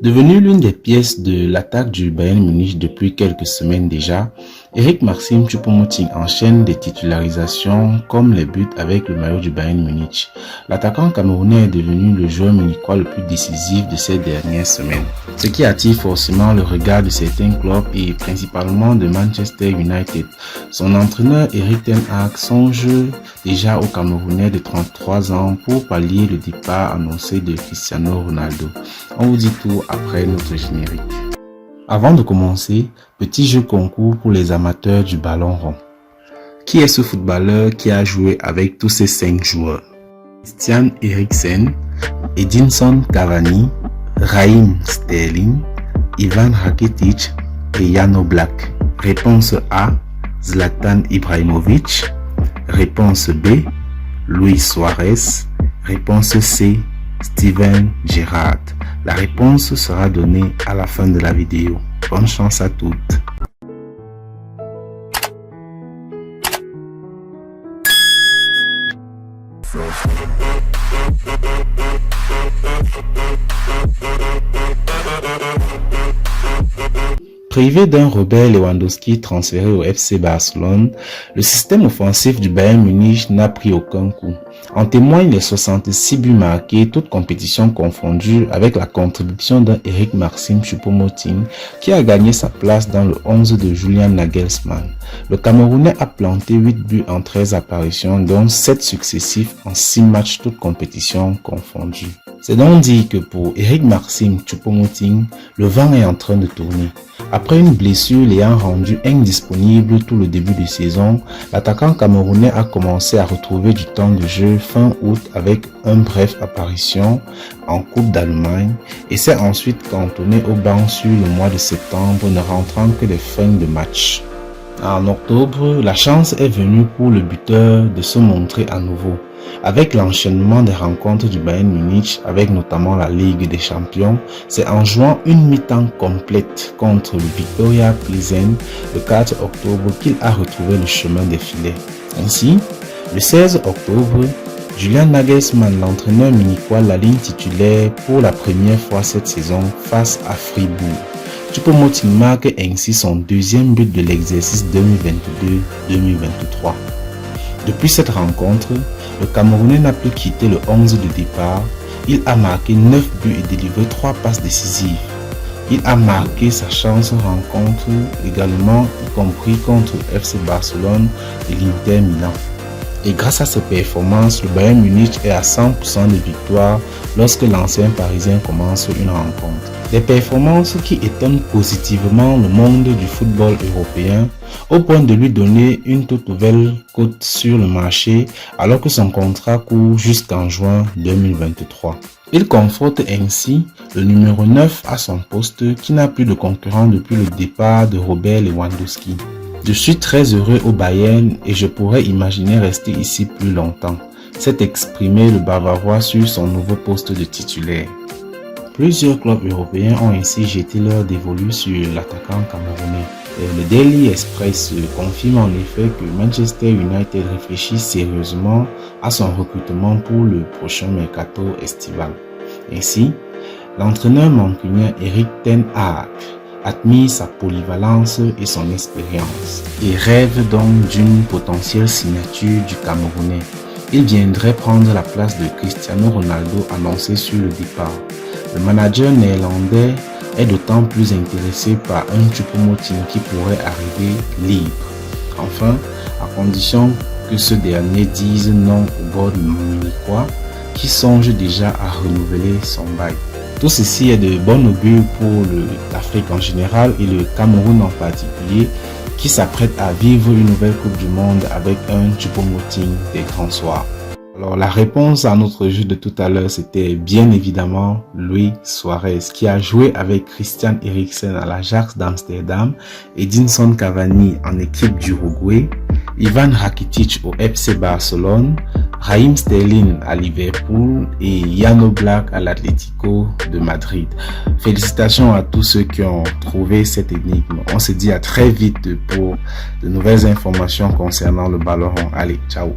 Devenu l'une des pièces de l'attaque du Bayern Munich depuis quelques semaines déjà, Eric Maxim Choupo-Moting enchaîne des titularisations comme les buts avec le maillot du Bayern Munich. L'attaquant camerounais est devenu le joueur munichois le plus décisif de ces dernières semaines, ce qui attire forcément le regard de certains clubs et principalement de Manchester United. Son entraîneur Erik ten Hag songe déjà au Camerounais de 33 ans pour pallier le départ annoncé de Cristiano Ronaldo. On vous dit tout après notre générique. Avant de commencer, petit jeu concours pour les amateurs du ballon rond. Qui est ce footballeur qui a joué avec tous ces 5 joueurs? Christian Eriksen, Edinson Cavani, Raheem Sterling, Ivan Rakitic et Jan Oblak. Réponse A, Zlatan Ibrahimovic. Réponse B, Luis Suarez. Réponse C, Steven Gerrard. La réponse sera donnée à la fin de la vidéo. Bonne chance à toutes. Privé d'un Robert Lewandowski transféré au FC Barcelone, le système offensif du Bayern Munich n'a pris aucun coup. En témoignent les 66 buts marqués, toutes compétitions confondues, avec la contribution d'un Eric Maxim Choupo-Moting qui a gagné sa place dans le 11 de Julian Nagelsmann. Le Camerounais a planté 8 buts en 13 apparitions, dont 7 successifs en 6 matchs, toutes compétitions confondues. C'est donc dit que pour Eric Maxim Choupo-Moting, le vent est en train de tourner. Après une blessure l'ayant rendu indisponible tout le début de saison, l'attaquant camerounais a commencé à retrouver du temps de jeu fin août avec une brève apparition en Coupe d'Allemagne et s'est ensuite cantonné au banc sur le mois de septembre, ne rentrant que les fins de match. En octobre, la chance est venue pour le buteur de se montrer à nouveau. Avec l'enchaînement des rencontres du Bayern Munich, avec notamment la Ligue des Champions, c'est en jouant une mi-temps complète contre le Viktoria Plzen le 4 octobre qu'il a retrouvé le chemin des filets. Ainsi, le 16 octobre, Julian Nagelsmann, l'entraîneur munichois, l'aligne titulaire pour la première fois cette saison face à Fribourg. Choupo-Moting marque ainsi son deuxième but de l'exercice 2022-2023. Depuis cette rencontre, le Camerounais n'a plus quitté le 11 de départ. Il a marqué 9 buts et délivré 3 passes décisives. Il a marqué sa chance rencontre également, y compris contre le FC Barcelone et l'Inter Milan. Et grâce à ses performances, le Bayern Munich est à 100% de victoire lorsque l'ancien Parisien commence une rencontre. Des performances qui étonnent positivement le monde du football européen au point de lui donner une toute nouvelle cote sur le marché alors que son contrat court jusqu'en juin 2023. Il conforte ainsi le numéro 9 à son poste qui n'a plus de concurrent depuis le départ de Robert Lewandowski. Je suis très heureux au Bayern et je pourrais imaginer rester ici plus longtemps, s'est exprimé le Bavarois sur son nouveau poste de titulaire. Plusieurs clubs européens ont ainsi jeté leur dévolu sur l'attaquant camerounais. Le Daily Express confirme en effet que Manchester United réfléchit sérieusement à son recrutement pour le prochain mercato estival. Ainsi, l'entraîneur mancunien Erik ten Hag admire sa polyvalence et son expérience et rêve donc d'une potentielle signature du Camerounais. Il viendrait prendre la place de Cristiano Ronaldo annoncé sur le départ. Le manager néerlandais est d'autant plus intéressé par un Choupo-Moting qui pourrait arriver libre. Enfin, à condition que ce dernier dise non au bord du Munichois qui songe déjà à renouveler son bail. Tout ceci est de bon augure pour l'Afrique en général et le Cameroun en particulier qui s'apprête à vivre une nouvelle Coupe du Monde avec un Choupo-Moting des grands soirs. Alors la réponse à notre jeu de tout à l'heure c'était bien évidemment Luis Suarez qui a joué avec Christian Eriksen à l'Ajax d'Amsterdam, Edinson Cavani en équipe d'Uruguay, Ivan Rakitic au FC Barcelone, Raheem Sterling à Liverpool et Jan Oblak à l'Atlético de Madrid. Félicitations à tous ceux qui ont trouvé cette énigme. On se dit à très vite pour de nouvelles informations concernant le ballon rond. Allez, ciao!